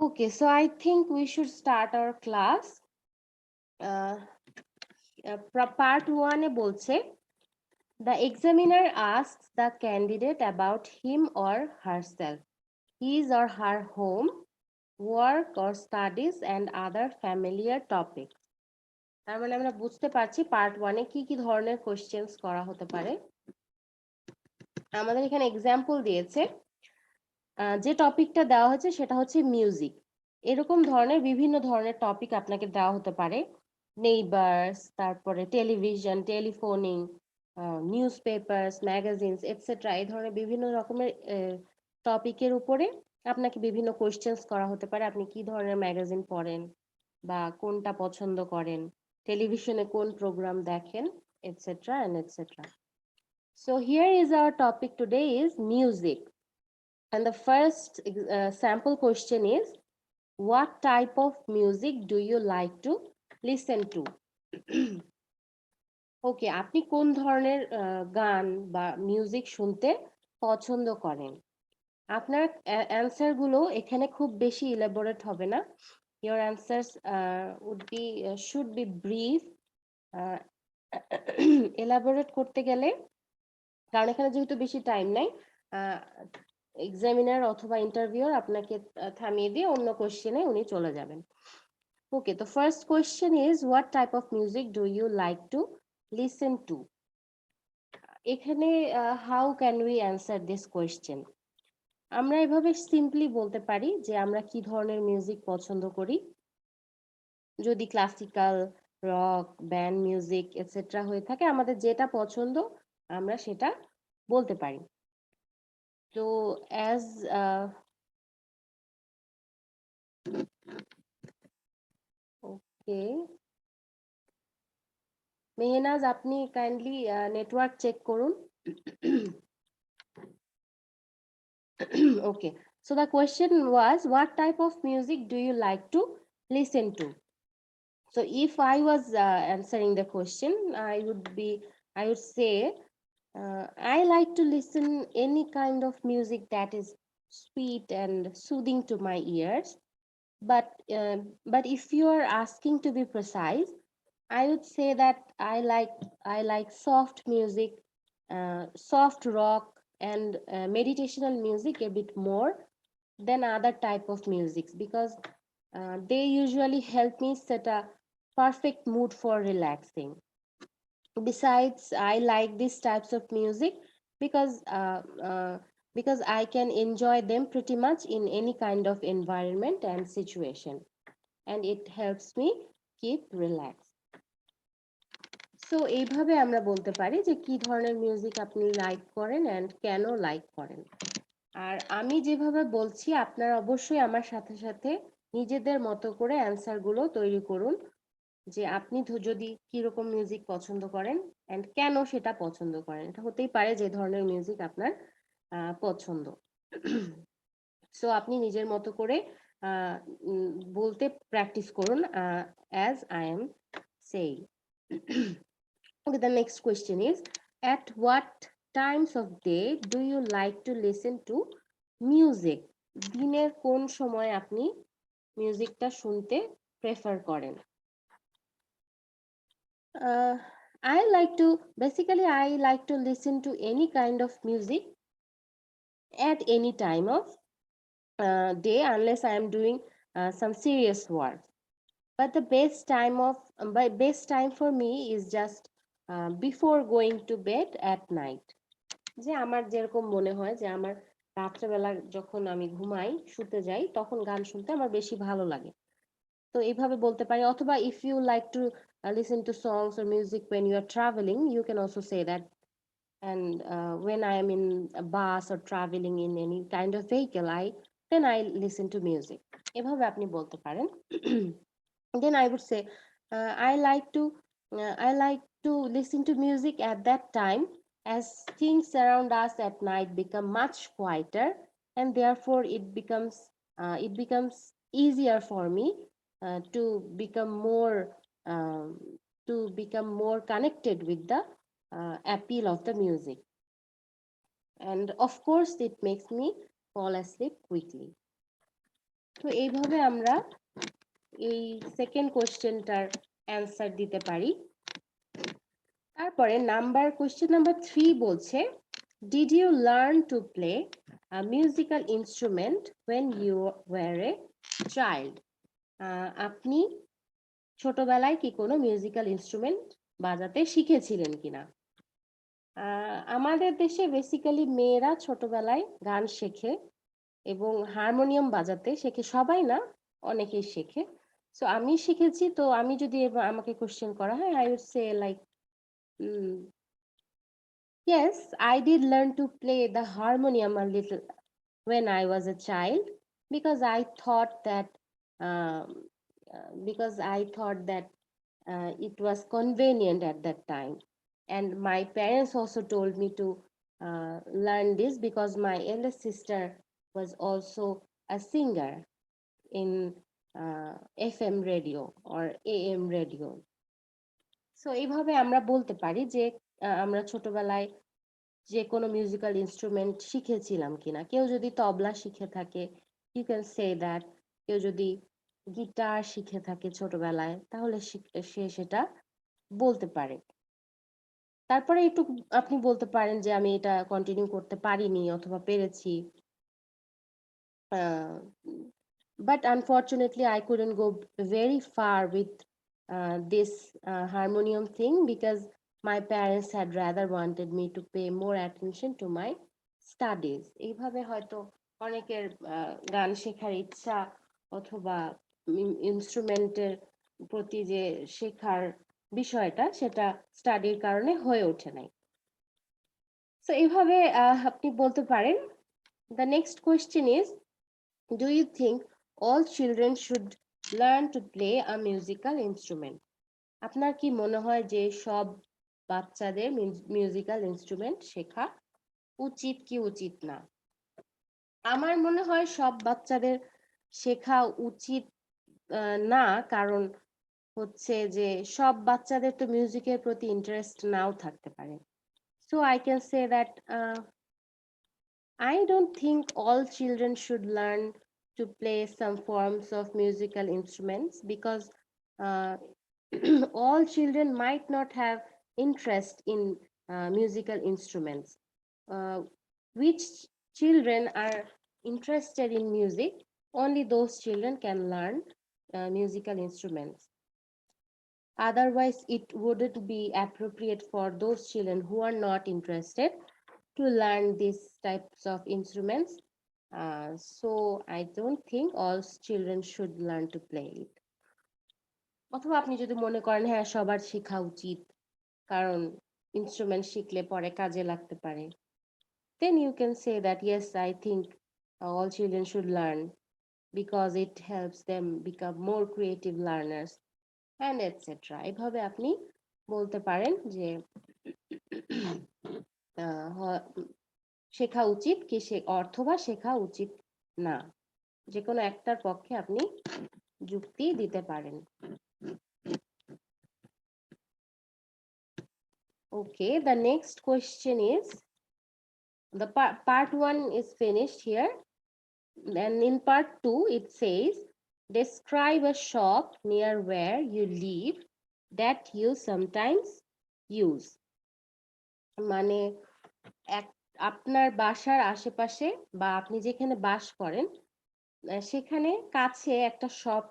Okay, so I think we should start our class. Part 1 এ বলছে the examiner asks the candidate about him or herself, his or her home, work or studies and other familiar topics. তার মানে আমরা বুঝতে পারছি part 1 এ কি কি ধরনের questions করা হতে পারে। আমাদের এখানে এক্সাম্পল দিয়েছে, যে টপিকটা দেওয়া হয়েছে সেটা হচ্ছে মিউজিক। এরকম ধরনের বিভিন্ন ধরনের টপিক আপনাকে দেওয়া হতে পারে, নেইবার্স, তারপরে television, telephoning, newspapers, magazines etcetera, এই ধরনের বিভিন্ন রকমের টপিকের উপরে আপনাকে বিভিন্ন কোশ্চেনস করা হতে পারে। আপনি কি ধরনের ম্যাগাজিন পড়েন বা কোনটা পছন্দ করেন, টেলিভিশনে কোন প্রোগ্রাম দেখেন, etcetera and etcetera. So here is our topic today is music. And the first sample question is, what type of music do you like to listen to? ওকে, আপনি কোন ধরনের গান বা মিউজিক শুনতে পছন্দ করেন? আপনার অ্যান্সার গুলো এখানে খুব বেশি ইলাবোরেট হবে না। Your answers would be should be brief. Elaborate করতে গেলে, কারণ এখানে যেহেতু বেশি টাইম নাই, এক্সামিনার অথবা ইন্টারভিউয়ার আপনাকে থামিয়ে দিয়ে অন্য কোশ্চেনে উনি চলে যাবেন। ওকে, তো first question is, what type of music do you like to listen to? এখানে how can we answer this question? আমরা এভাবে সিম্পলি বলতে পারি যে আমরা কি ধরনের মিউজিক পছন্দ করি। যদি classical, rock, band music etcetera হয়ে থাকে, আমাদের যেটা পছন্দ আমরা সেটা বলতে পারি। তো অ্যাজ ওকে, মেহনাজ আপনি কাইন্ডলি নেটওয়ার্ক চেক করুন। Okay, so the question was, what type of music do you like to listen to? So if I was answering the question, I would say, I like to listen any kind of music that is sweet and soothing to my ears. But if you are asking to be precise, I would say that I like soft music, soft rock and meditational music a bit more than other type of musics, because they usually help me set a perfect mood for relaxing. Besides, I like these types of music because because I can enjoy them pretty much in any kind of environment and situation, and it helps me keep relaxed. So এইভাবে আমরা বলতে পারি যে কি ধরনের music আপনি like করেন and কেন লাইক করেন। আর আমি যেভাবে বলছি, আপনারা অবশ্যই আমার সাথে সাথে নিজেদের মতো করে অ্যান্সার গুলো তৈরি করুন, যে আপনি যদি কিরকম মিউজিক পছন্দ করেন এন্ড কেন সেটা পছন্দ করেন। এটা হতেই পারে যে ধরনের মিউজিক আপনার পছন্দ। সো আপনি নিজের মতো করে বলতে প্র্যাকটিস করুন, as I am saying. Okay, the next question is, at what times of day do you like to listen to music? দিনের কোন সময় আপনি মিউজিকটা শুনতে প্রেফার করেন? I like to listen to any kind of music at any time of day, unless I am doing some serious work. But the best time for me is just before going to bed at night. যে আমার যেরকম মনে হয় যে আমার রাত্রেবেলা যখন আমি ঘুমাই, শুতে যাই, তখন গান শুনতে আমার বেশি ভালো লাগে। তো এইভাবে বলতে পারি। অথবা if you like to listen to songs or music when you are traveling, you can also say that. And when I am in a bus or traveling in any kind of vehicle, then I listen to music. এভাবে আপনি বলতে পারেন। Then I would say, I like to listen to music at that time, as things around us at night become much quieter, and therefore it becomes easier for me to become um, more connected with the appeal of the music, and of course it makes me fall asleep quickly. তো এইভাবে আমরা এই second কোশ্চেনটার answer দিতে পারি। তারপরে question number 3 বলছে, did you learn to play a musical instrument when you were a child? আপনি ছোটবেলায় কি কোনো মিউজিক্যাল ইনস্ট্রুমেন্ট বাজাতে শিখেছিলেন কিনা? আমাদের দেশে বেসিক্যালি মেয়েরা ছোটবেলায় গান শেখে এবং হারমোনিয়াম বাজাতে শেখে, সবাই না, অনেকেই শেখে। সো আমি শিখেছি। তো আমি যদি আমাকে কোশ্চেন করা হয়, I would say like, yes, I did learn to play the harmonium a little when I was a child, because I thought that um, it was convenient at that time, and my parents also told me to learn this because my eldest sister was also a singer in FM radio or AM radio. So এইভাবে আমরা বলতে পারি যে আমরা ছোটবেলায় যে কোনো musical instrument শিখেছিলাম কিনা। কেউ যদি তবলা শিখে থাকে, ইউ ক্যান সে দ্যাট। কেউ যদি গিটার শিখে থাকে ছোটবেলায়, তাহলে সে সেটা বলতে পারে। তারপরে একটু আপনি বলতে পারেন যে আমি এটা কন্টিনিউ করতে পারিনি অথবা পেরেছি, but unfortunately I couldn't go very far with this harmonium thing, because my parents had rather wanted me to pay more attention to my studies. এইভাবে হয়তো অনেকের গান শেখার ইচ্ছা অথবা ইনস্ট্রুমেন্টের প্রতি যে শেখার বিষয়টা, সেটা স্টাডির কারণে হয়ে ওঠে নাই। সো এইভাবে আপনি বলতে পারেন। The next question is, do you think all children should learn to play a musical instrument? আপনার কি মনে হয় যে সব বাচ্চাদের মিউজিক্যাল ইনস্ট্রুমেন্ট শেখা উচিত কি উচিত না? আমার মনে হয় সব বাচ্চাদের শেখা উচিত না, কারণ হচ্ছে যে সব বাচ্চাদের তো মিউজিকের প্রতি ইন্টারেস্ট নাও থাকতে পারে। So I can say that I don't think all children should learn to play some forms of musical instruments, because uh, all children might not have interest in musical instruments. Which children are interested in music, only those children can learn musical instruments. Otherwise, it wouldn't be appropriate for those children who are not interested to learn these types of instruments. So I don't think all children should learn to play it. অথবা আপনি যদি মনে করেন হ্যাঁ সবার শেখা উচিত, কারণ ইনস্ট্রুমেন্ট শিখলে পরে কাজে লাগতে পারে, then you can say that yes, I think all children should learn because it helps them become more creative learners and etc. এইভাবে আপনি বলতে পারেন যে শেখা উচিত কি অথবা শেখা উচিত না, যে কোনো একটার পক্ষে আপনি যুক্তি দিতে পারেন। Okay, the next question is, the part 1 is finished here, and in part 2 it says, describe a shop near where you live that you sometimes use. মানে আপনার বাসার আশেপাশে বা আপনি যেখানে বাস করেন সেখানে কাছে একটা শপ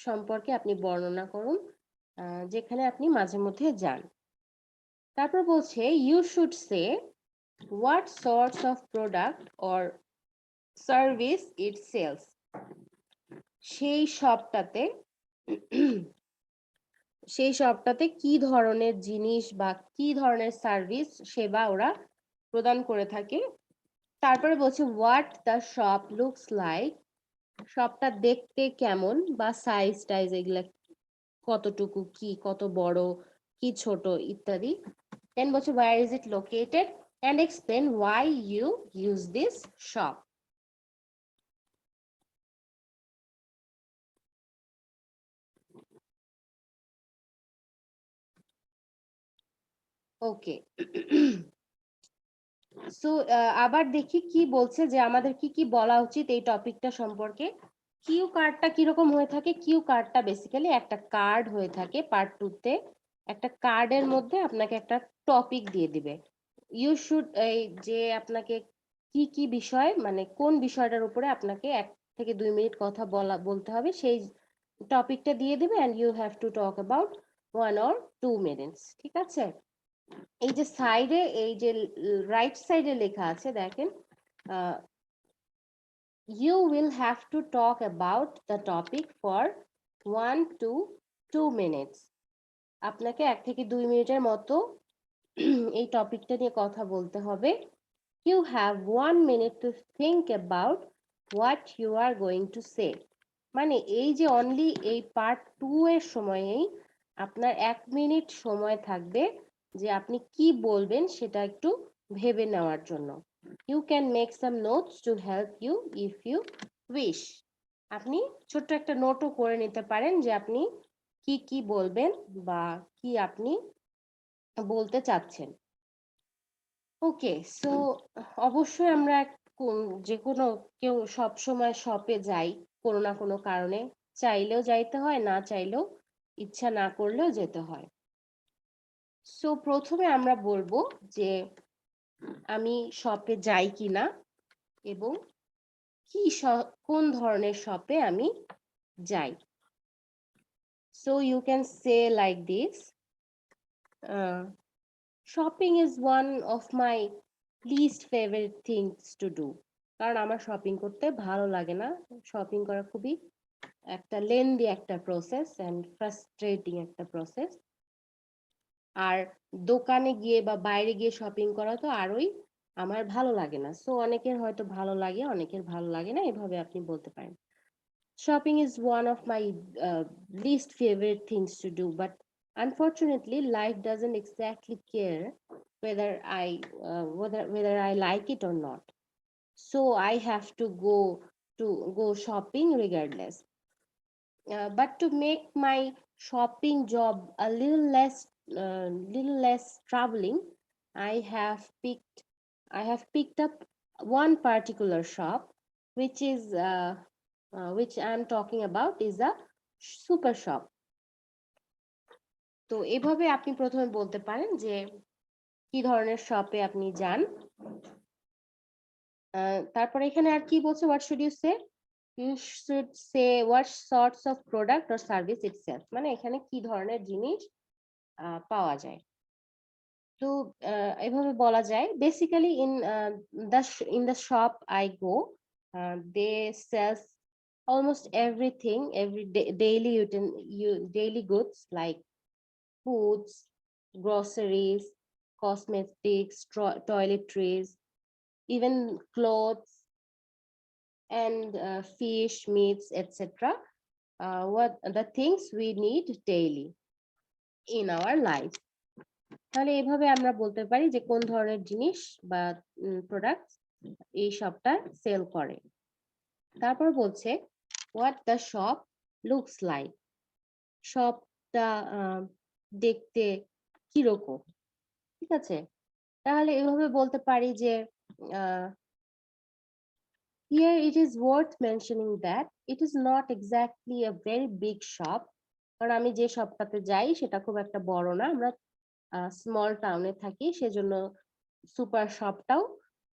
সম্পর্কে আপনি বর্ণনা করুন, যেখানে আপনি মাঝে মধ্যে যান। তারপর বলছে, you should say what sorts of product or service it sells. সেই শপটাতে কি ধরনের জিনিস বা কি ধরনের সার্ভিস সেবা ওরা প্রদান করে থাকে। তারপরে বলছে, what the shop looks like, শপটা দেখতে কেমন বা সাইজ টাইজ এগুলা কতটুকু, কি কত বড় কি ছোট ইত্যাদি। দেন বলছে, where is it located and explain why you use this shop. Okay, so আবার দেখি কি বলছে যে আমাদের কি কি বলা উচিত এই টপিকটা সম্পর্কে। কিউ কার্ডটা কিরকম হয়ে থাকে? কিউ কার্ডটা বেসিক্যালি একটা কার্ড হয়ে থাকে পার্ট 2 তে। একটা কার্ডের মধ্যে আপনাকে একটা টপিক দিয়ে দিবে। ইউ শুড, এই যে আপনাকে কি কি বিষয়, মানে কোন বিষয়টার উপরে আপনাকে 1 থেকে 2 মিনিট কথা বলতে হবে, সেই টপিকটা দিয়ে দিবে, and you have to talk about 1 or 2 minutes। ঠিক আছে? এই যে সাইডে, এই যে রাইট সাইডে লেখা আছে দেখেন, you will have to talk about the topic for 1 to 2 minutes। আপনাকে 1 থেকে 2 মিনিটের মতো এই টপিকটা নিয়ে কথা বলতে হবে। You have 1 minute to think about what you are going to say। মানে এই যে অনলি এই পার্ট 2 এর সময়েই আপনার 1 মিনিট সময় থাকবে যে আপনি কি বলবেন সেটা একটু ভেবে নেওয়ার জন্য। You can make some notes to help you if you wish। আপনি ছোট্ট একটা নোটও করে নিতে পারেন যে আপনি কি কি বলবেন বা কি আপনি বলতে চাচ্ছেন। ওকে, সো অবশ্যই আমরা যে কোনো কেউ সব সময় শপে যাই কোনো না কোনো কারণে, চাইলেও যাইতে হয়, না চাইলেও, ইচ্ছা না করলেও যেতে হয়। সো প্রথমে আমরা বলবো যে আমি শপে যাই কিনা এবং কোন ধরনের শপে আমি যাই। So you can say like this, shopping is one of my least favorite things to do। কারণ আমার শপিং করতে ভালো লাগে না। শপিং করা খুবই একটা লেন্দি একটা প্রসেস এন্ড ফ্রাস্ট্রেটিং একটা প্রসেস। আর দোকানে গিয়ে বা বাইরে গিয়ে শপিং করা তো আরোই আমার ভালো লাগে না। সো অনেকের হয়তো ভালো লাগে, অনেকের ভালো লাগে না, এভাবে আপনি বলতে পারেন। Shopping is one of my least favorite things to do, but unfortunately, life doesn't exactly care whether I like it or not. So I have to go shopping regardless. But to make my shopping job a little less troubling, I have picked up one particular shop, which is which I'm talking about is a super shop। তো এভাবে আপনি প্রথমে বলতে পারেন যে কি ধরনের শপে আপনি যান। তারপরে এখানে আর কি বলছে, what should you say? You should say what sorts of product or service itself। মানে এখানে কি ধরনের জিনিস পাওয়া যায়। তো এভাবে বলা যায় basically in the shop I go, they sell almost everything, daily goods like foods, groceries, cosmetics, toiletries, even clothes and fish, meats, etc. What the things we need daily in our life। তাহলে এইভাবে আমরা বলতে পারি যে কোন ধরনের জিনিস বা প্রোডাক্ট এই শপটা সেল করে। তারপর বলছে what the shop looks like। শপটা দেখতে কিরকম। ঠিক আছে, তাহলে এভাবে বলতে পারি যে here it is worth mentioning that it is not exactly a very big shop। কারণ আমি যে শপটাতে যাই সেটা খুব একটা বড় না, আমরা স্মল টাউনে থাকি, সেজন্য সুপার শপটাও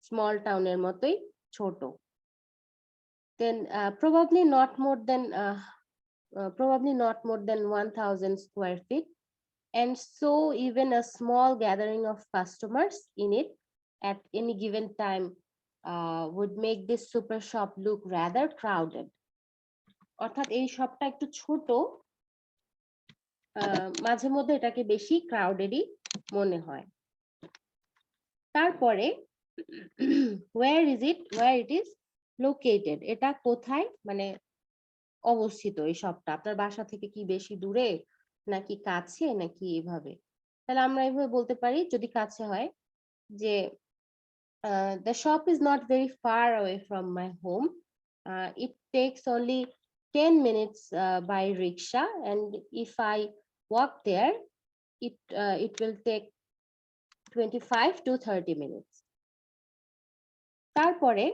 স্মল টাউনের মতোই ছোট। then probably not more than 1000 square feet, and so even a small gathering of customers in it at any given time would make this super shop look rather crowded। অর্থাৎ এই শপটা একটু ছোট, মাঝে মধ্যে এটাকে বেশি ক্রাউডেডই মনে হয়। তারপরে where it is located। এটা কোথায় মানে অবস্থিত এই শপটা, আপনার বাসা থেকে কি বেশি দূরে নাকি কাছে নাকি এভাবে। তাহলে আমরা এভাবে বলতে পারি যদি কাছে হয় যে the shop is not very far away from my home, it takes only 10 minutes by rickshaw, and if I walk there it will take 25 to 30 minutes। তারপরে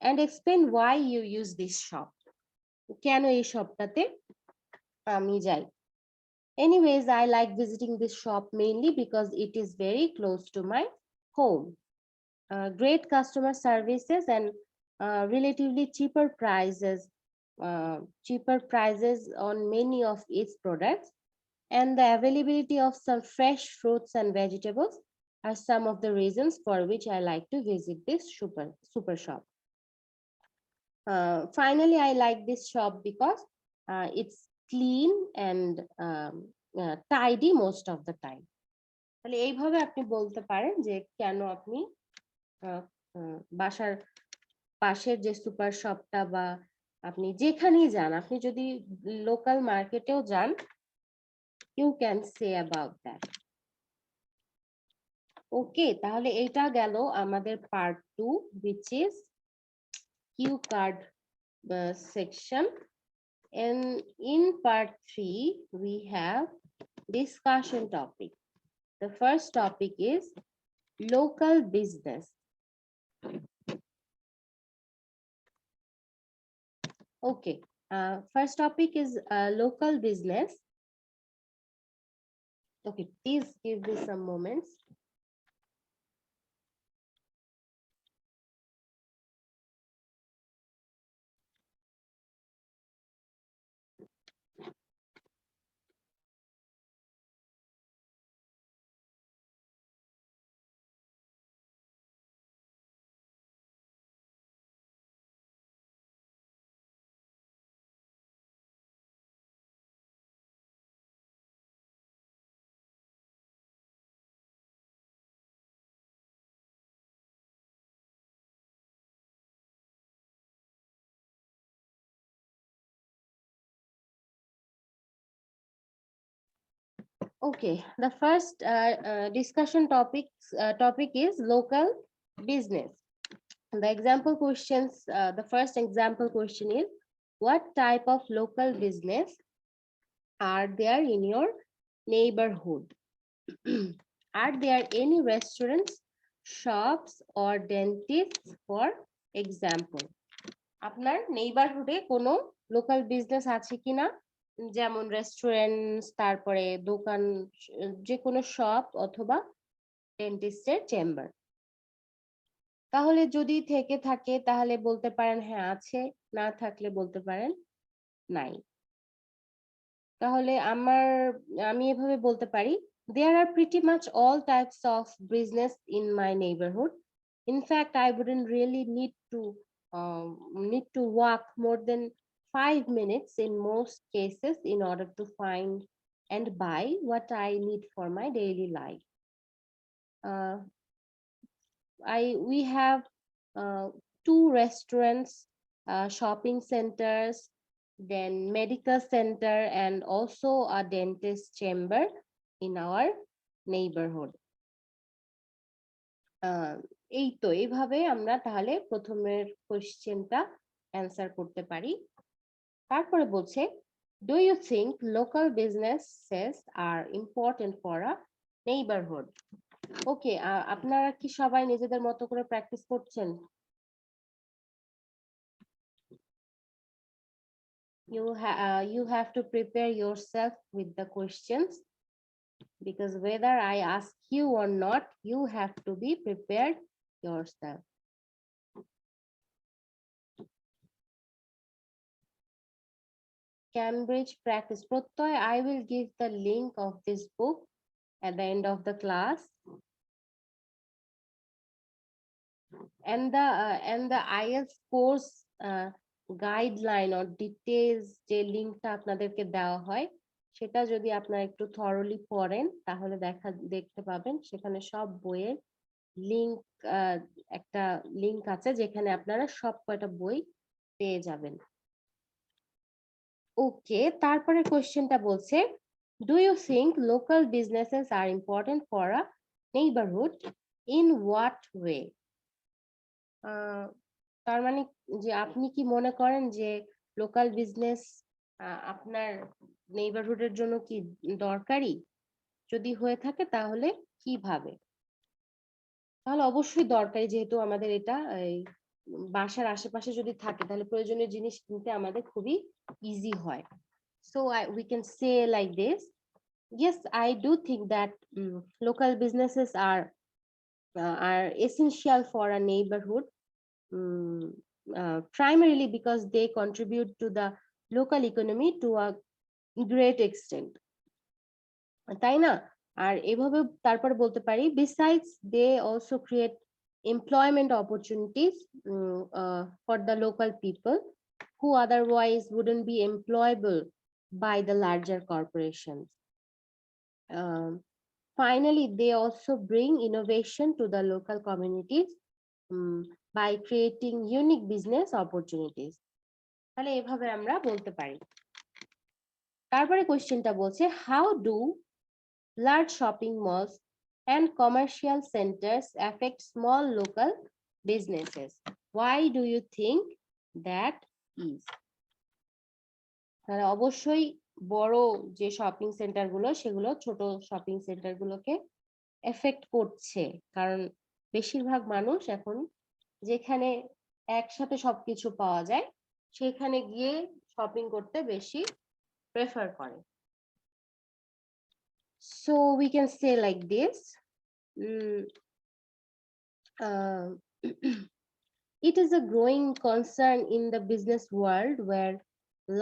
and explain why you use this shop। কেন এই শপটাতে আমি যাই। Anyways, I like visiting this shop mainly because it is very close to my home. Great customer services and relatively cheaper prices on many of its products, and the availability of some fresh fruits and vegetables are some of the reasons for which I like to visit this super shop. Finally, I like this shop because it's clean and tidy most of the time. তাহলে এইভাবে আপনি বলতে পারেন যে কেন আপনি বাসার পাশের যে সুপার শপটা বা আপনি যেখানেই যান, আপনি যদি লোকাল মার্কেটেও যান, you can say about that. ওকে, তাহলে এটা গেল আমাদের part 2, which is cue card section. And in part 3, we have discussion topic. The first topic is local business. Okay, first topic is local business. Okay, please give me some moments. Okay, the first discussion topic is local business. The example questions, the first example question is, what type of local business are there in your neighborhood? Are there any restaurants, shops or dentists, for example? আপনার নেইবারহুডে কোনো local business আছে কিনা, যেমন restaurant, তারপরে দোকান, যে কোনো shop অথবা ডেন্টিস্টের চেম্বার। তাহলে যদি থেকে থাকে তাহলে বলতে পারেন হ্যাঁ আছে, না থাকলে বলতে পারেন নাই। তাহলে আমি এভাবে বলতে পারি, there are pretty much all types of business in my neighborhood. In fact, I wouldn't really need to walk more than 5 minutes in most cases in order to find and buy what I need for my daily life. We have 2 restaurants, shopping centers, then medical center, and also a dentist chamber in our neighborhood. এই তো, এইভাবে আমরা তাহলে প্রথমের কোশ্চেনটা answer করতে পারি। তারপরে বলছে, do you think local businesses are important for a neighborhood? ওকে, আপনারা কি সবাই নিজেদের মতো করে প্র্যাকটিস করছেন? You have to prepare yourself with the questions, because whether I ask you or not, you have to be prepared yourself. Cambridge practice. Protoy, I will give the link of this book at the end of the class. And the IELTS course guideline or details যে লিংকটা আপনাদেরকে দেওয়া হয়, সেটা যদি আপনারা একটু thoroughly পড়েন তাহলে দেখতে পাবেন সেখানে সব বইয়ের লিংক, একটা লিংক আছে যেখানে আপনারা সব কয়টা বই পেয়ে যাবেন। ওকে, তারপরে কোশ্চেনটা বলছে, do you think local businesses are important for a neighborhood? In what way? তার মানে যে আপনি কি মনে করেন যে লোকাল বিজনেস আপনার নেইবারহুডের জন্য কি দরকারি? যদি হয়ে থাকে তাহলে কিভাবে? তাহলে অবশ্যই দরকারি, যেহেতু আমাদের এটা বাসার আশেপাশে যদি থাকে তাহলে প্রয়োজনীয় জিনিস কিনতে আমাদের খুবই ইজি হয়। So we can say like this. Yes, I do think that local businesses are essential for a neighborhood, primarily because they contribute to the local economy to a great extent. তাই না? আর এভাবে তারপর বলতে পারি, besides they also create employment opportunities for the local people who otherwise wouldn't be employable by the larger corporations. Um, Finally, they also bring innovation to the local communities by creating unique business opportunities. তাহলে এভাবে আমরা বলতে পারি। তারপরে কোশ্চেনটা বলছে, how do large shopping malls and commercial centers affect small local businesses? Why do you think that is? তাহলে অবশ্যই বড় যে শপিং সেন্টার গুলো সেগুলো ছোট শপিং সেন্টার গুলোকে এফেক্ট করছে, কারণ বেশিরভাগ মানুষ এখন যেখানে একসাথে সবকিছু পাওয়া যায় সেখানে গিয়ে শপিং করতে বেশি প্রেফার করে। So we can say like this. It is a growing concern in the business world where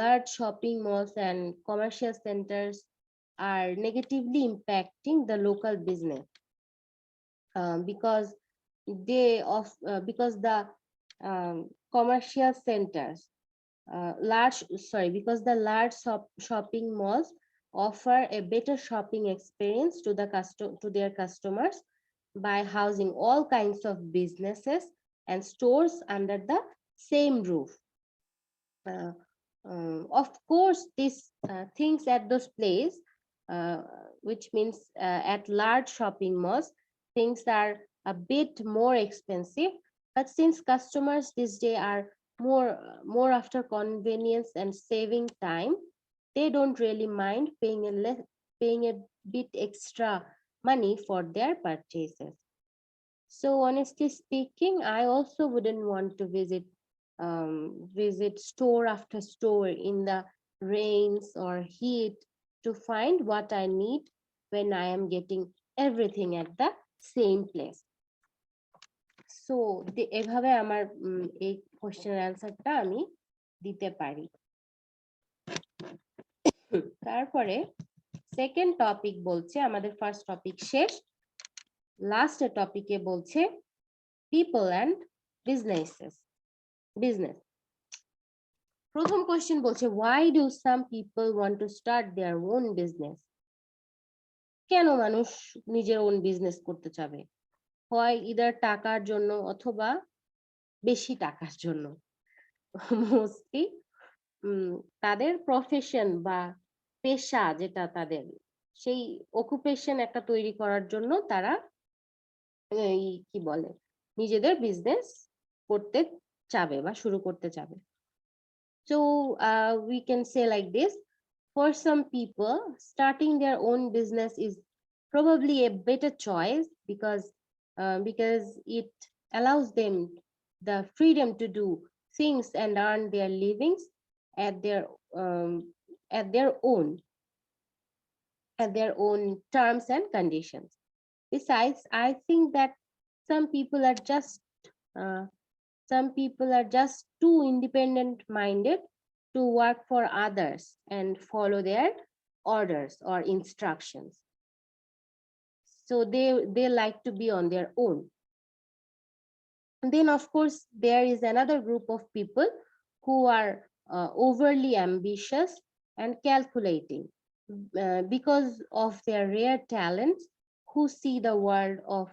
large shopping malls and commercial centers are negatively impacting the local business because the commercial centers because the large shopping malls offer a better shopping experience to their customers by housing all kinds of businesses and stores under the same roof. Of course, these things at those places, which means at large shopping malls, things are a bit more expensive. But since customers this day are more after convenience and saving time, they don't really mind paying a bit extra money for their purchases. So honestly speaking, I also wouldn't want to visit store after store in the rains or heat to find what I need when I am getting everything at the same place. So এভাবে আমার এই কোশ্চেনের অ্যান্সারটা আমি দিতে পারি। তারপরে second topic বলছে, আমাদের ফার্স্ট টপিক শেষ, লাস্ট টপিকে বলছে পিপল অ্যান্ড বিজনেস। প্রথম কোশ্চেন বলছে, why do some people want to start their own business? কেন মানুষ নিজের ওন বিজনেস করতে চাবে? হয় ইদার টাকার জন্য অথবা বেশি টাকার জন্য। মোস্টলি তাদের প্রফেশন বা পেশা যেটা তাদের, সেই অকুপেশন একটা তৈরি করার জন্য তারা এই কি বলে নিজেদের বিজনেস করতে চাবে বা শুরু করতে চাবে। So we can say like this, for some people starting their own business is probably a better choice because it allows them the freedom to do things and earn their livings at their own terms and conditions. Besides, I think that some people are just too independent minded to work for others and follow their orders or instructions. So they like to be on their own. And then of course there is another group of people who are overly ambitious and calculating because of their rare talents, who see the world of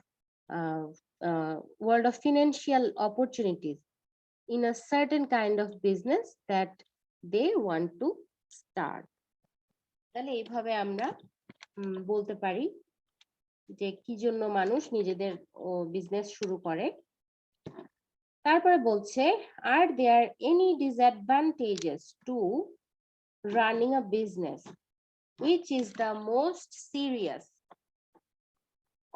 financial opportunities in a certain kind of business that they want to start. তাহলে এইভাবে আমরা বলতে পারি যে কি জন্য মানুষ নিজেদের বিজনেস শুরু করে। তারপরে বলছে, are there any disadvantages to running a business? Which is the most serious?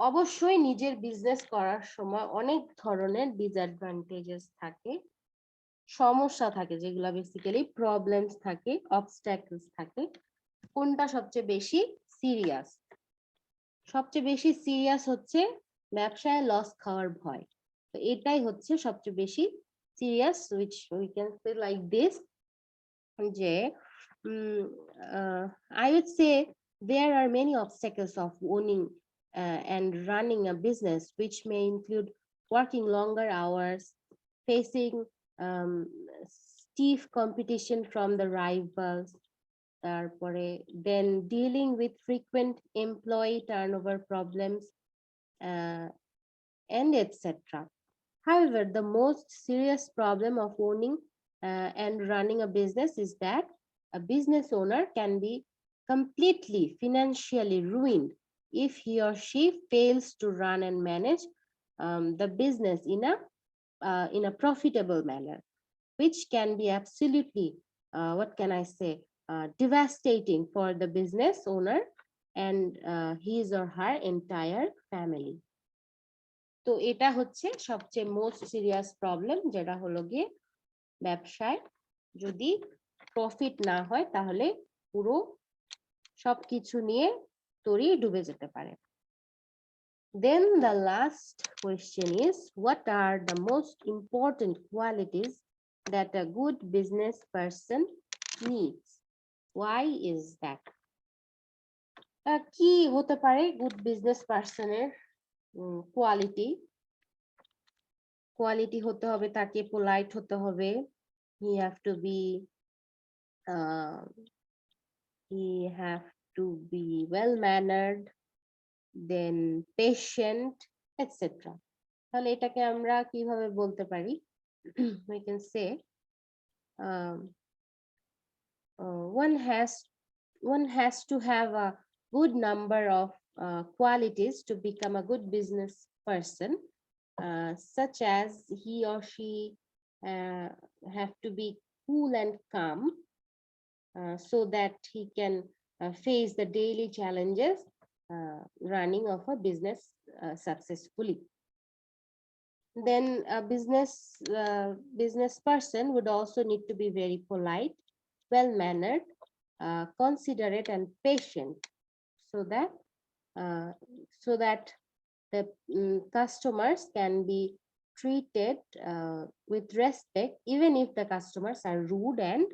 অবশ্যই নিজের বিজনেস করার সময় অনেক ধরনের ডিসঅ্যাডভান্টেজেস থাকে, সমস্যা থাকে, যেগুলো বেসিক্যালি প্রবলেমস থাকে, অবস্ট্যাকলস থাকে। কোনটা সবচেয়ে বেশি সিরিয়াস? সবচেয়ে বেশি সিরিয়াস হচ্ছে ব্যবসায় লস খাওয়ার ভয়। তো এটাই হচ্ছে সবচেয়ে বেশি serious, which we can say like this, যে I would say there are many obstacles of owning and running a business, which may include working longer hours, facing um, stiff competition from the rivals, তারপরে then dealing with frequent employee turnover problems, and etc. However, the most serious problem of owning and running a business is that a business owner can be completely financially ruined if he or she fails to run and manage the business in a profitable manner, which can be absolutely, what can I say, devastating for the business owner and his or her entire family. তো এটা হচ্ছে সবচেয়ে most serious problem, যেটা হলো গিয়ে ব্যবসায় যদি profit না হয় তাহলে পুরো সবকিছু নিয়ে তরি ডুবে যেতে পারে। Then the last question is, what are the most important qualities that a good business person needs? Why is that? কি হতে পারে গুড বিজনেস পার্সনের কোয়ালিটি? কোয়ালিটি হতে হবে, তাকে পোলাইট হতে হবে, he have to be well mannered, then patient, etc. তাহলে এটাকে আমরা কিভাবে বলতে পারি? We can say one has to have a good number of qualities to become a good business person, such as he or she have to be cool and calm, so that he can face the daily challenges running of a business successfully. Then a business person would also need to be very polite, well mannered, considerate and patient, so that the customers can be treated with respect, even if the customers are rude and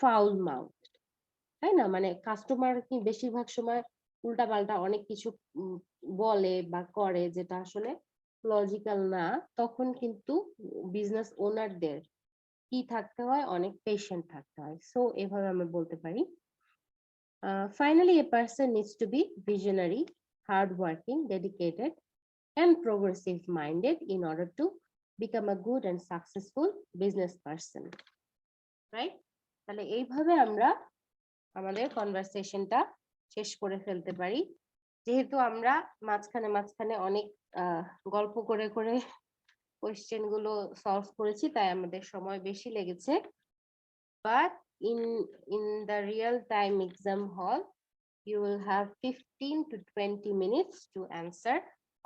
foul mouthed. তাই না? মানে customer কি বেশিরভাগ সময় উল্টা পাল্টা অনেক কিছু বলে বা করে যেটা আসলে লজিক্যাল না, তখন কিন্তু বিজনেস ওনারদের কি থাকতে হয়? অনেক পেশেন্ট থাকতে হয়। সো এভাবে আমরা বলতে পারি। Finally, a person needs to be visionary, hardworking, dedicated, and progressive minded in order to become a good and successful business person. Right? তাহলে এইভাবে আমরা আমাদের কনভারসেশনটা শেষ করে ফেলতে পারি। যেহেতু আমরা মাঝখানে অনেক গল্প করে করে কোয়েশ্চেন গুলো সলভ করেছি, তাই আমাদের সময় বেশি লেগেছে। But in the real time exam hall, you will have 15 to 20 minutes to answer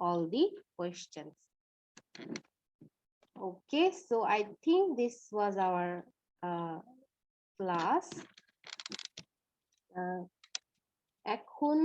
all the questions. Okay, so I think this was our class. এখন